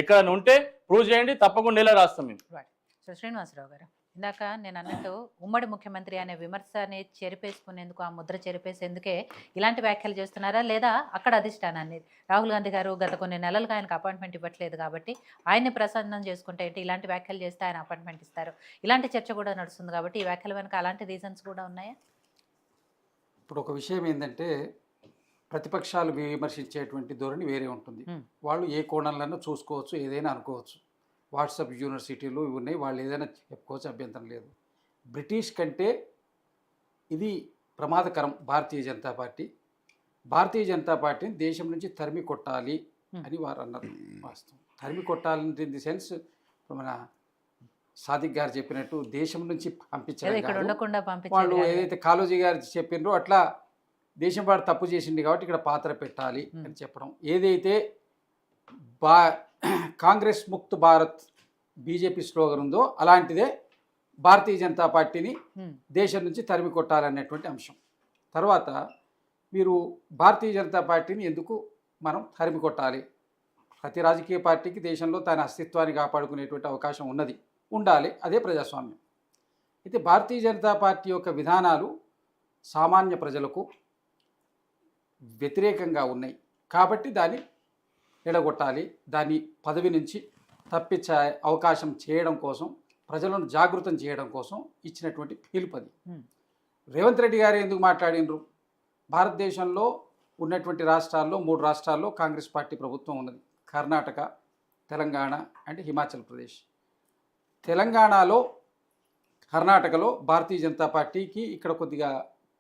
ఎక్కడైనా ఉంటే ప్రూవ్ చేయండి, తప్పకుండా ఇలా రాస్తాం మేము. సో శ్రీనివాసరావు గారు, ఇందాక నేను అన్నట్టు ఉమ్మడి ముఖ్యమంత్రి అనే విమర్శని చెరిపేసుకునేందుకు, ఆ ముద్ర చెరిపేసేందుకే ఇలాంటి వ్యాఖ్యలు చేస్తున్నారా, లేదా అక్కడ అధిష్టానాన్ని రాహుల్ గాంధీ గారు గత కొన్ని నెలలుగా ఆయనకు అపాయింట్మెంట్ ఇవ్వట్లేదు కాబట్టి ఆయన్ని ప్రసన్నం చేసుకుంటే ఏంటి, ఇలాంటి వ్యాఖ్యలు చేస్తే ఆయన అపాయింట్మెంట్ ఇస్తారు, ఇలాంటి చర్చ కూడా నడుస్తుంది కాబట్టి ఈ వ్యాఖ్యల వెనక అలాంటి రీజన్స్ కూడా ఉన్నాయా? ఇప్పుడు ఒక విషయం ఏంటంటే, ప్రతిపక్షాలు విమర్శించేటువంటి ధోరణి వేరే ఉంటుంది. వాళ్ళు ఏ కోణంలోనూ చూసుకోవచ్చు, ఏదైనా అనుకోవచ్చు. వాట్సాప్ యూనివర్సిటీలు ఇవి ఉన్నాయి, వాళ్ళు ఏదైనా చెప్పుకోవచ్చు, అభ్యంతరం లేదు. బ్రిటిష్ కంటే ఇది ప్రమాదకరం భారతీయ జనతా పార్టీ. భారతీయ జనతా పార్టీని దేశం నుంచి తరిమి కొట్టాలి అని వారు అన్నారు. వాస్తవం, తరిమి కొట్టాలని ఇన్ ది సెన్స్ మన సాదిక్ గారు చెప్పినట్టు దేశం నుంచి పంపించడం, వాళ్ళు ఏదైతే కాళోజీ గారు చెప్పినరో అట్లా దేశం వాడు తప్పు చేసింది కాబట్టి ఇక్కడ పాత్ర పెట్టాలి అని చెప్పడం. ఏదైతే కాంగ్రెస్ ముక్త్ భారత్ బీజేపీ స్లోగన్ ఉందో అలాంటిదే భారతీయ జనతా పార్టీని దేశం నుంచి తరిమి కొట్టాలనేటువంటి అంశం. తర్వాత మీరు భారతీయ జనతా పార్టీని ఎందుకు మనం తరిమి కొట్టాలి? ప్రతి రాజకీయ పార్టీకి దేశంలో తన అస్తిత్వాన్ని కాపాడుకునేటువంటి అవకాశం ఉండాలి, అదే ప్రజాస్వామ్యం. అయితే భారతీయ జనతా పార్టీ యొక్క విధానాలు సామాన్య ప్రజలకు వ్యతిరేకంగా ఉన్నాయి కాబట్టి దాన్ని ఎడగొట్టాలి, దాన్ని పదవి నుంచి తప్పించే అవకాశం చేయడం కోసం, ప్రజలను జాగృతం చేయడం కోసం ఇచ్చినటువంటి పిలుపది. రేవంత్ రెడ్డి గారు ఎందుకు మాట్లాడినరు? భారతదేశంలో ఉన్నటువంటి రాష్ట్రాల్లో 3 రాష్ట్రాల్లో కాంగ్రెస్ పార్టీ ప్రభుత్వం ఉన్నది. కర్ణాటక, తెలంగాణ అండ్ హిమాచల్ ప్రదేశ్. తెలంగాణలో, కర్ణాటకలో భారతీయ జనతా పార్టీకి ఇక్కడ కొద్దిగా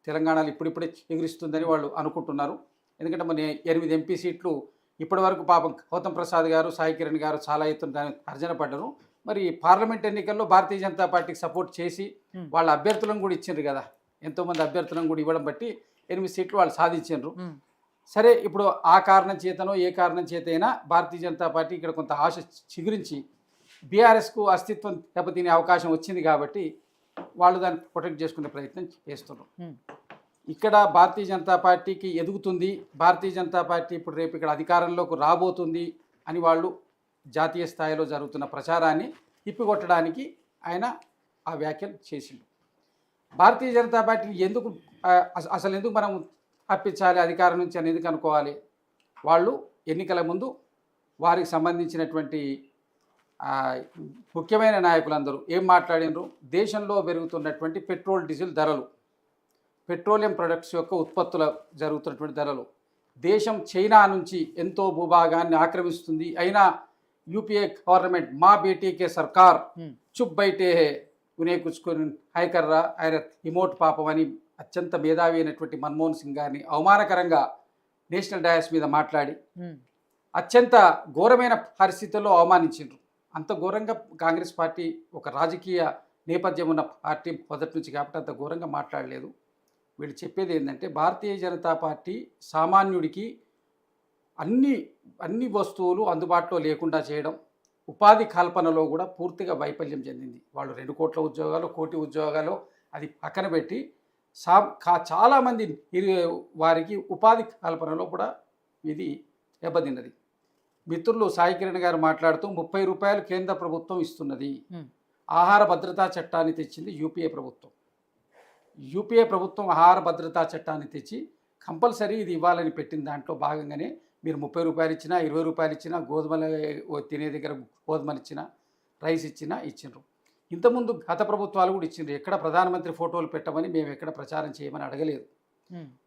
తెలంగాణలో ఇప్పుడిప్పుడే ఎగురిస్తుందని వాళ్ళు అనుకుంటున్నారు. ఎందుకంటే మన 8 ఎంపీ సీట్లు ఇప్పటి వరకు పాపం గౌతమ్ ప్రసాద్ గారు, సాయి కిరణ్ గారు చాలా ఎత్తున దానికి అర్జన పడ్డారు. మరి పార్లమెంట్ ఎన్నికల్లో భారతీయ జనతా పార్టీకి సపోర్ట్ చేసి వాళ్ళ అభ్యర్థులను కూడా ఇచ్చిండ్రు కదా, ఎంతోమంది అభ్యర్థులను కూడా ఇవ్వడం బట్టి 8 సీట్లు వాళ్ళు సాధించారు. సరే, ఇప్పుడు ఆ కారణం చేతనో ఏ కారణం చేతైనా భారతీయ జనతా పార్టీ ఇక్కడ కొంత ఆశ చిగురించి బీఆర్ఎస్కు అస్తిత్వం దెబ్బతినే అవకాశం వచ్చింది కాబట్టి వాళ్ళు దాన్ని ప్రొటెక్ట్ చేసుకునే ప్రయత్నం చేస్తున్నారు. ఇక్కడ భారతీయ జనతా పార్టీకి ఎదుగుతుంది, భారతీయ జనతా పార్టీ ఇప్పుడు రేపు ఇక్కడ అధికారంలోకి రాబోతుంది అని వాళ్ళు జాతీయ స్థాయిలో జరుగుతున్న ప్రచారాన్ని తిప్పికొట్టడానికి ఆయన ఆ వ్యాఖ్యలు చేసిండు. భారతీయ జనతా పార్టీని అసలు ఎందుకు మనం తప్పించాలి అధికారం నుంచి అని ఎందుకు అనుకోవాలి? వాళ్ళు ఎన్నికల ముందు వారికి సంబంధించినటువంటి ముఖ్యమైన నాయకులందరూ ఏం మాట్లాడినారు? దేశంలో పెరుగుతున్నటువంటి పెట్రోల్, డీజిల్ ధరలు, పెట్రోలియం ప్రొడక్ట్స్ యొక్క ఉత్పత్తుల జరుగుతున్నటువంటి ధరలు, దేశం చైనా నుంచి ఎంతో భూభాగాన్ని ఆక్రమిస్తుంది, అయినా యూపీఏ గవర్నమెంట్ మా బేటీకే సర్కార్ చుప్ బైటే ఉనే కుచ్చుకొని హైకర్రా ఆయన రిమోట్ పాపం అని అత్యంత మేధావి అయినటువంటి మన్మోహన్ సింగ్ గారిని అవమానకరంగా నేషనల్ డయాస్ మీద మాట్లాడి అత్యంత ఘోరమైన పరిస్థితుల్లో అవమానించారు. అంత ఘోరంగా కాంగ్రెస్ పార్టీ ఒక రాజకీయ నేపథ్యం ఉన్న పార్టీ మొదటి నుంచి కాబట్టి అంత ఘోరంగా మాట్లాడలేదు. వీళ్ళు చెప్పేది ఏంటంటే, భారతీయ జనతా పార్టీ సామాన్యుడికి అన్ని వస్తువులు అందుబాటులో లేకుండా చేయడం, ఉపాధి కల్పనలో కూడా పూర్తిగా వైఫల్యం చెందింది. వాళ్ళు 2 కోట్ల ఉద్యోగాలు, 1 కోటి ఉద్యోగాలు అది పక్కన పెట్టి చాలామంది వారికి ఉపాధి కల్పనలో కూడా ఇది దెబ్బతిన్నది. మిత్రులు సాయి కిరణ్ గారు మాట్లాడుతూ 30 రూపాయలు కేంద్ర ప్రభుత్వం ఇస్తున్నది, ఆహార భద్రతా చట్టాన్ని తెచ్చింది యూపీఏ ప్రభుత్వం. యూపీఏ ప్రభుత్వం ఆహార భద్రతా చట్టాన్ని తెచ్చి కంపల్సరీ ఇది ఇవ్వాలని పెట్టిన దాంట్లో భాగంగానే మీరు 30 రూపాయలు ఇచ్చినా, 20 రూపాయలు ఇచ్చినా, గోధుమలు తినే దగ్గర గోధుమలు ఇచ్చినా, రైస్ ఇచ్చిండ్రు. ఇంతకుముందు గత ప్రభుత్వాలు కూడా ఇచ్చిండ్రు. ఎక్కడ ప్రధానమంత్రి ఫోటోలు పెట్టమని మేము ఎక్కడ ప్రచారం చేయమని అడగలేదు.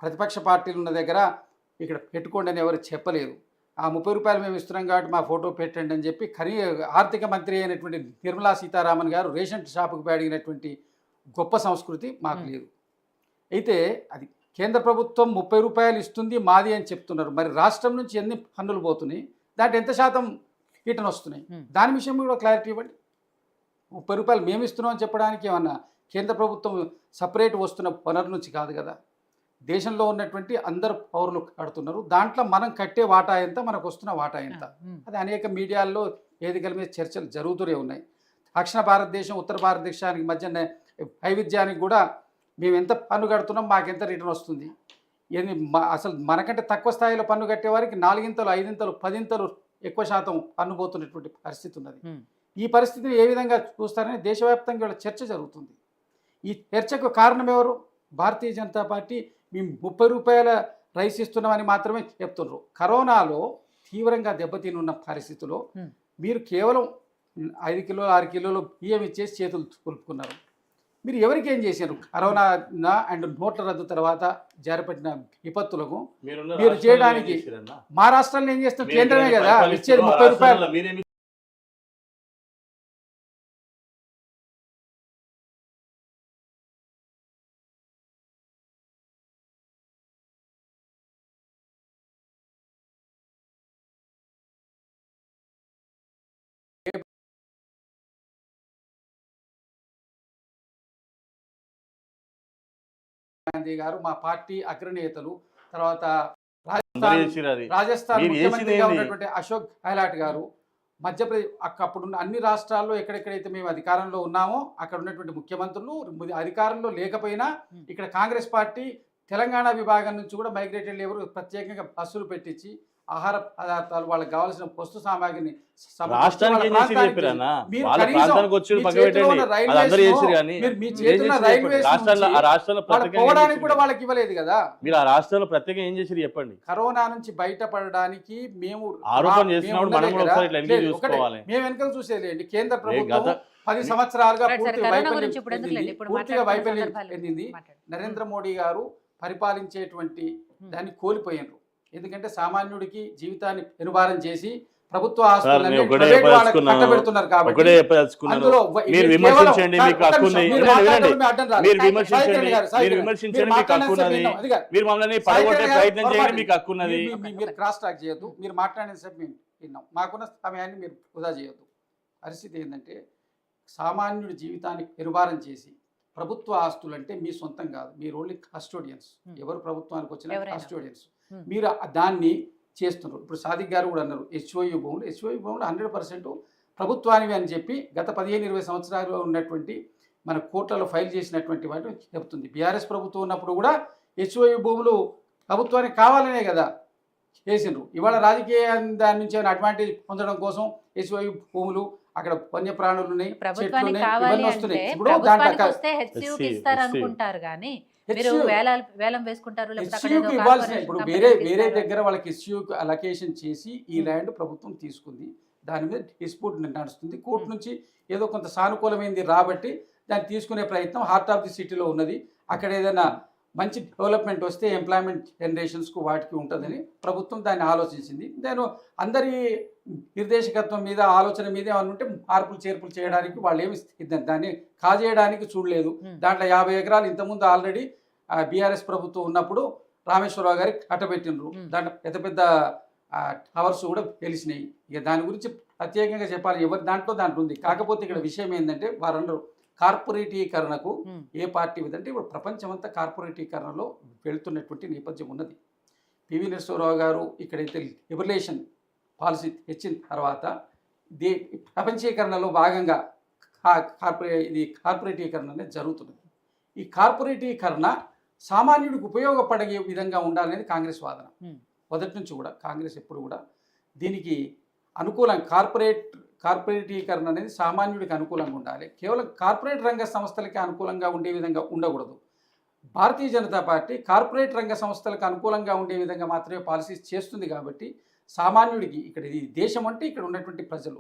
ప్రతిపక్ష పార్టీలు ఉన్న దగ్గర ఇక్కడ పెట్టుకోండి అని ఎవరు చెప్పలేదు. ఆ 30 రూపాయలు మేము ఇస్తున్నాం కాబట్టి మా ఫోటో పెట్టండి అని చెప్పి ఆర్థిక మంత్రి అయినటువంటి నిర్మలా సీతారామన్ గారు రేషన్ షాపుకు అడిగినటువంటి గొప్ప సంస్కృతి మాకు లేదు. అయితే అది కేంద్ర ప్రభుత్వం 30 రూపాయలు ఇస్తుంది మాది అని చెప్తున్నారు. మరి రాష్ట్రం నుంచి ఎన్ని పన్నులు పోతున్నాయి, దాంట్లో ఎంత శాతం రిటర్న్ వస్తున్నాయి, దాని విషయం కూడా క్లారిటీ ఇవ్వండి. 30 రూపాయలు మేము ఇస్తున్నాం అని చెప్పడానికి ఏమన్నా కేంద్ర ప్రభుత్వం సపరేట్ వస్తున్న వనరు నుంచి కాదు కదా, దేశంలో ఉన్నటువంటి అందరు పౌరులు కడుతున్నారు. దాంట్లో మనం కట్టే వాటా ఎంత, మనకు వస్తున్న వాటా ఎంత, అది అనేక మీడియాల్లో వేదికల మీద చర్చలు జరుగుతూనే ఉన్నాయి. దక్షిణ భారతదేశం ఉత్తర భారతదేశానికి మధ్య వైవిధ్యానికి కూడా మేము ఎంత పన్ను కడుతున్నాం, మాకెంత రిటర్న్ వస్తుంది, అసలు మనకంటే తక్కువ స్థాయిలో పన్ను కట్టే వారికి 4 ఇంతలు 5 ఇంతలు 10 ఇంతలు ఎక్కువ శాతం పన్నుపోతున్నటువంటి పరిస్థితి ఉన్నది. ఉమ్. ఈ పరిస్థితిని ఏ విధంగా చూస్తారని దేశవ్యాప్తంగా ఇవాళ చర్చ జరుగుతుంది. ఈ చర్చకు కారణం ఎవరు? భారతీయ జనతా పార్టీ మేము 30 రూపాయల రైస్ ఇస్తున్నామని మాత్రమే చెప్తున్నారు. కరోనాలో తీవ్రంగా దెబ్బతినున్న పరిస్థితిలో మీరు కేవలం 5 కిలోలు 6 కిలోలు బియ్యం ఇచ్చేసి చేతులు కొలుపుకున్నారు. మీరు ఎవరికి ఏం చేశారు? కరోనా అండ్ నోట్ల రద్దు తర్వాత జారిపడిన విపత్తులకు మీరు చేయడానికి మా రాష్ట్రాల్లో ఏం చేస్తాం? కేంద్రమే కదా ఇచ్చేది 30 రూపాయలు. గాంధీ గారు మా పార్టీ అగ్రనేతలు, తర్వాత రాజస్థాన్ ముఖ్యమంత్రిగా ఉన్నటువంటి అశోక్ గెహ్లాట్ గారు, మధ్యప్రదేశ్ అప్పుడున్న అన్ని రాష్ట్రాల్లో ఎక్కడెక్కడైతే మేము అధికారంలో ఉన్నామో అక్కడ ఉన్నటువంటి ముఖ్యమంత్రులు అధికారంలో లేకపోయినా ఇక్కడ కాంగ్రెస్ పార్టీ తెలంగాణ విభాగం నుంచి కూడా మైగ్రేటెడ్ లేబర్ ప్రత్యేకంగా బస్సులు పెట్టించి ఆహార పదార్థాలు వాళ్ళకి కావాల్సిన వస్తు సామాగ్రిని పోవడానికి కూడా వాళ్ళకి ఇవ్వలేదు కదా. మీరు ఆ రాష్ట్రంలో ప్రత్యేకంగా ఏం చేసి చెప్పండి. కరోనా నుంచి బయటపడడానికి మేము ఆరోపణ చేసినప్పుడు మనం కూడా ఒకసారి ఇట్లా ఎంజాయ్ చేసుకోవాలి. మేము వెనక చూసేది కేంద్ర ప్రభుత్వం 10 సంవత్సరాలుగా పూర్తిగా వైఫల్యం చెందింది. నరేంద్ర మోడీ గారు పరిపాలించేటువంటి దాన్ని కోల్పోయినారు. ఎందుకంటే సామాన్యుడికి జీవితాన్ని పెనుభారం చేసి ప్రభుత్వ ఆస్తులను కట్టబెడుతున్నారు కాబట్టి మీరు క్రాస్ టాక్ చేయొద్దు. మీరు మాట్లాడిన సేపు మేము విన్నాం. మాకున్న సమయాన్ని మీరు వృధా చేయొద్దు. పరిస్థితి ఏంటంటే సామాన్యుడి జీవితాన్ని పెనుభారం చేసి ప్రభుత్వ ఆస్తులు అంటే మీ సొంతం కాదు, మీరు ఓన్లీ కస్టోడియన్స్. ఎవరు ప్రభుత్వానికి వచ్చిన కస్టోడియన్స్. మీరు దాన్ని చేస్తున్నారు. ఇప్పుడు సాదిక్ గారు కూడా అన్నారు హెచ్ఓయు భూములు 100% ప్రభుత్వానివి అని చెప్పి గత 15-20 సంవత్సరాలు ఉన్నటువంటి మన కోర్టులలో ఫైల్ చేసినటువంటి వాటిని చెప్తుంది. బీఆర్ఎస్ ప్రభుత్వం ఉన్నప్పుడు కూడా హెచ్ఓయు భూములు ప్రభుత్వానికి కావాలనే కదా చేసిండ్రు. ఇవాళ రాజకీయ దాని నుంచి ఏమైనా అడ్వాంటేజ్ పొందడం కోసం హెచ్ఓయు భూములు, అక్కడ వన్యప్రాణులు ఉన్నాయి, చెట్లు ఉన్నాయి, ఇవన్నీ వస్తున్నాయి. ఇప్పుడు ఇప్పుడు వేరే దగ్గర వాళ్ళకి హెచ్యూకి అలొకేషన్ చేసి ఈ ల్యాండ్ ప్రభుత్వం తీసుకుంది. దాని మీద డిస్ప్యూట్ నడుస్తుంది. కోర్టు నుంచి ఏదో కొంత సానుకూలమైంది రాబట్టి దాన్ని తీసుకునే ప్రయత్నం హార్ట్ ఆఫ్ ది సిటీలో ఉన్నది. అక్కడ ఏదైనా మంచి డెవలప్మెంట్ వస్తే ఎంప్లాయ్మెంట్ జనరేషన్స్కు వాటికి ఉంటుందని ప్రభుత్వం దాన్ని ఆలోచించింది. నేను అందరి నిర్దేశకత్వం మీద ఆలోచన మీద ఏమన్నా ఉంటే మార్పులు చేర్పులు చేయడానికి వాళ్ళు ఏమి దాన్ని కాజేయడానికి చూడలేదు. దాంట్లో 50 ఎకరాలు ఇంతకుముందు ఆల్రెడీ బీఆర్ఎస్ ప్రభుత్వం ఉన్నప్పుడు రామేశ్వరరావు గారికి కట్టబెట్టినరు. దాంట్లో పెద్ద పెద్ద టవర్స్ కూడా తెలిసినాయి. ఇక దాని గురించి ప్రత్యేకంగా చెప్పాలి, ఎవరి దాంట్లో ఉంది. కాకపోతే ఇక్కడ విషయం ఏంటంటే వారందరూ కార్పొరేటీకరణకు ఏ పార్టీ అంటే ఇప్పుడు ప్రపంచమంతా కార్పొరేటీకరణలో వెళ్తున్నటువంటి నేపథ్యం ఉన్నది. పివి నరసింహారావు గారు ఇక్కడైతే లిబరేషన్ పాలసీ తెచ్చిన తర్వాత ప్రపంచీకరణలో భాగంగా కార్పొరేటీకరణ అనేది జరుగుతున్నది. ఈ కార్పొరేటీకరణ సామాన్యుడికి ఉపయోగపడే విధంగా ఉండాలనేది కాంగ్రెస్ వాదన. మొదటి నుంచి కూడా కాంగ్రెస్ ఎప్పుడు కూడా దీనికి అనుకూలంగా కార్పొరేటీకరణ అనేది సామాన్యుడికి అనుకూలంగా ఉండాలి. కేవలం కార్పొరేట్ రంగ సంస్థలకి అనుకూలంగా ఉండే విధంగా ఉండకూడదు. భారతీయ జనతా పార్టీ కార్పొరేట్ రంగ సంస్థలకు అనుకూలంగా ఉండే విధంగా మాత్రమే పాలసీస్ చేస్తుంది. కాబట్టి సామాన్యుడికి ఇక్కడ ఈ దేశం అంటే ఇక్కడ ఉన్నటువంటి ప్రజలు